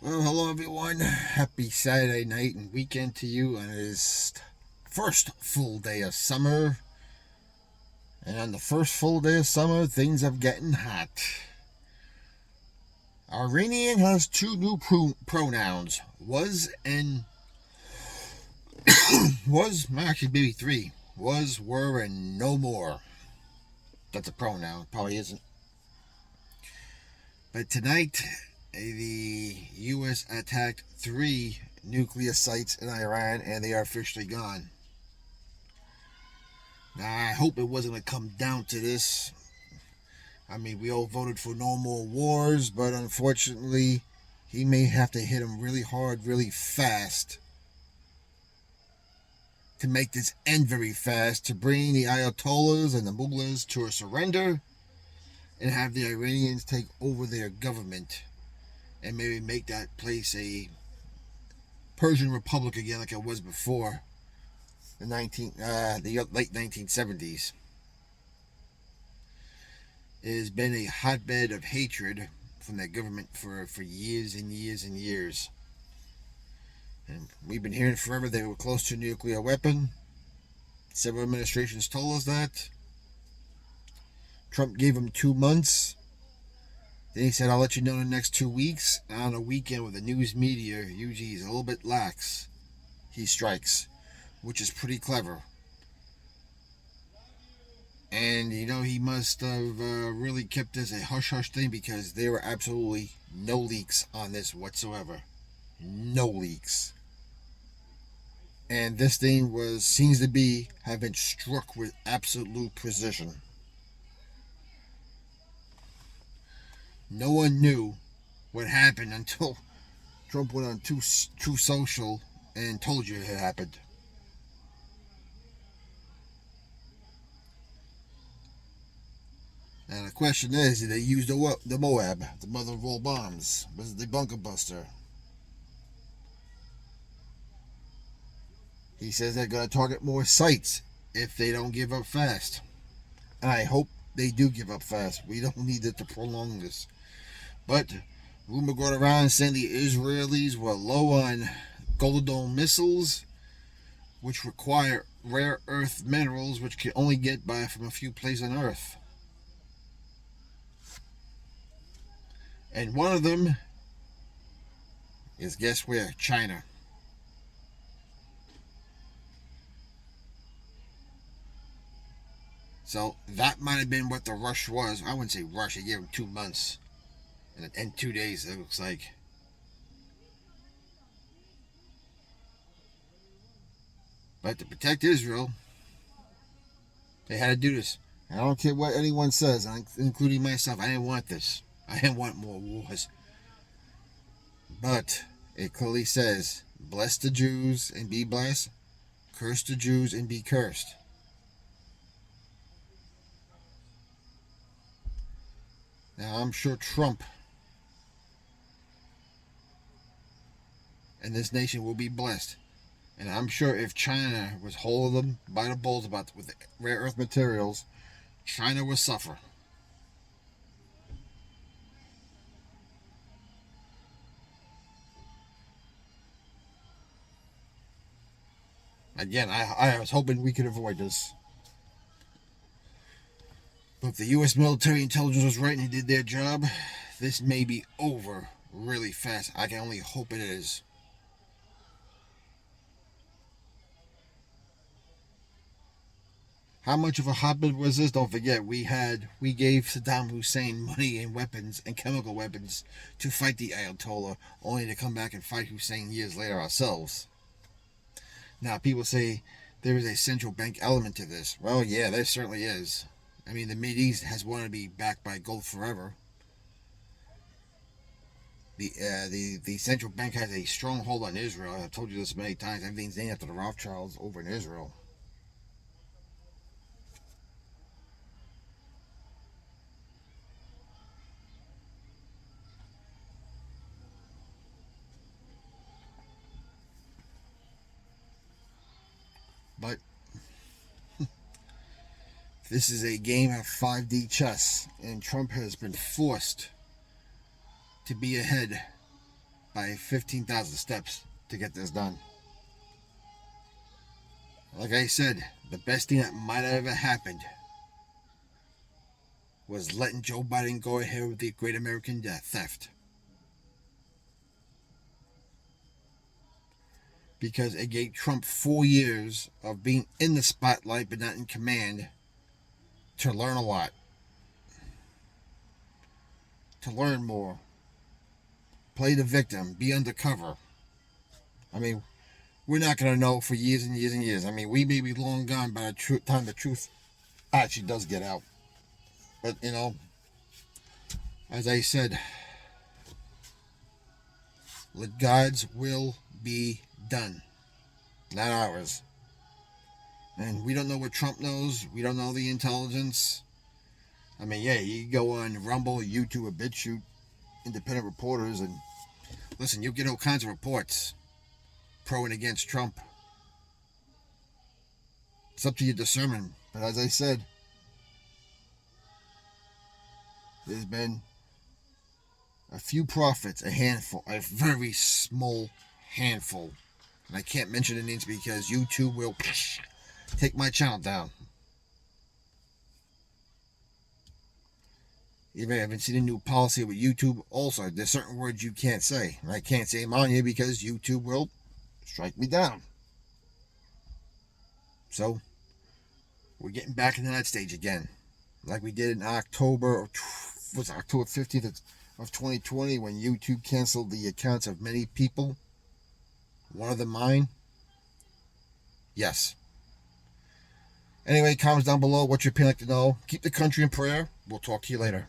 Well, hello everyone. Happy Saturday night and weekend to you on this first full day of summer. And on the first full day of summer, things are getting hot. Iranian has two new pronouns. Actually maybe three. Was, were, and no more. That's a pronoun. Probably isn't. But tonight, the U.S. attacked three nuclear sites in Iran and they are officially gone. Now, I hope it wasn't going to come down to this. I mean, we all voted for no more wars, but unfortunately, he may have to hit him really hard, really fast to make this end very fast, to bring the Ayatollahs and the mullahs to a surrender and have the Iranians take over their government and maybe make that place a Persian Republic again like it was before the late 1970s. It has been a hotbed of hatred from that government for years and years and years. And we've been hearing forever they were close to a nuclear weapon. Several administrations told us that. Trump gave them 2 months. Then he said, I'll let you know in the next 2 weeks. And on a weekend with the news media, usually he's a little bit lax. He strikes, which is pretty clever. And, he must have really kept this a hush-hush thing because there were absolutely no leaks on this whatsoever. No leaks. And this thing seems to have been struck with absolute precision. No one knew what happened until Trump went on Truth Social and told you it had happened. And the question is, did they use the Moab, the mother of all bombs? Was it the bunker buster? He says they're going to target more sites if they don't give up fast. And I hope they do give up fast. We don't need it to prolong this. But rumor going around saying the Israelis were low on Golden Dome missiles, which require rare earth minerals, which can only get by from a few places on Earth. And one of them is, guess where? China. So that might have been what the rush was. I wouldn't say rush. They gave him 2 months. And 2 days, it looks like. But to protect Israel, they had to do this. I don't care what anyone says, including myself. I didn't want this. I didn't want more wars. But it clearly says, bless the Jews and be blessed, curse the Jews and be cursed. Now, I'm sure Trump and this nation will be blessed. And I'm sure if China was holding them by the balls with the rare earth materials, China will suffer. Again, I was hoping we could avoid this. But if the U.S. military intelligence was right and they did their job, this may be over really fast. I can only hope it is. How much of a hotbed was this? Don't forget, we gave Saddam Hussein money and weapons and chemical weapons to fight the Ayatollah, only to come back and fight Hussein years later ourselves. Now, people say there is a central bank element to this. Well, yeah, there certainly is. I mean, the Mideast has wanted to be backed by gold forever. The central bank has a strong hold on Israel. I've told you this many times. Everything's named after the Rothschilds over in Israel. But this is a game of 5D chess, and Trump has been forced to be ahead by 15,000 steps to get this done. Like I said, the best thing that might have ever happened was letting Joe Biden go ahead with the Great American Theft. Because it gave Trump 4 years of being in the spotlight but not in command to learn a lot, to learn more, play the victim, be undercover. I mean, we're not going to know for years and years and years. I mean, we may be long gone by the time the truth actually does get out. But, as I said, let God's will be done, not ours. And we don't know what Trump knows. We don't know the intelligence. I mean, yeah, you go on Rumble, YouTube, or BitChute, independent reporters, and listen, you'll get all kinds of reports pro and against Trump. It's up to your discernment. But as I said, there's been a few prophets, a handful, a very small handful. And I can't mention the names because YouTube will take my channel down. Even I haven't seen a new policy with YouTube. Also, there's certain words you can't say. And I can't say them on here because YouTube will strike me down. So, we're getting back into that stage again. Like we did in October 15th of 2020 when YouTube canceled the accounts of many people. One of them mine. Yes. Anyway, comments down below. What's your opinion like to know? Keep the country in prayer. We'll talk to you later.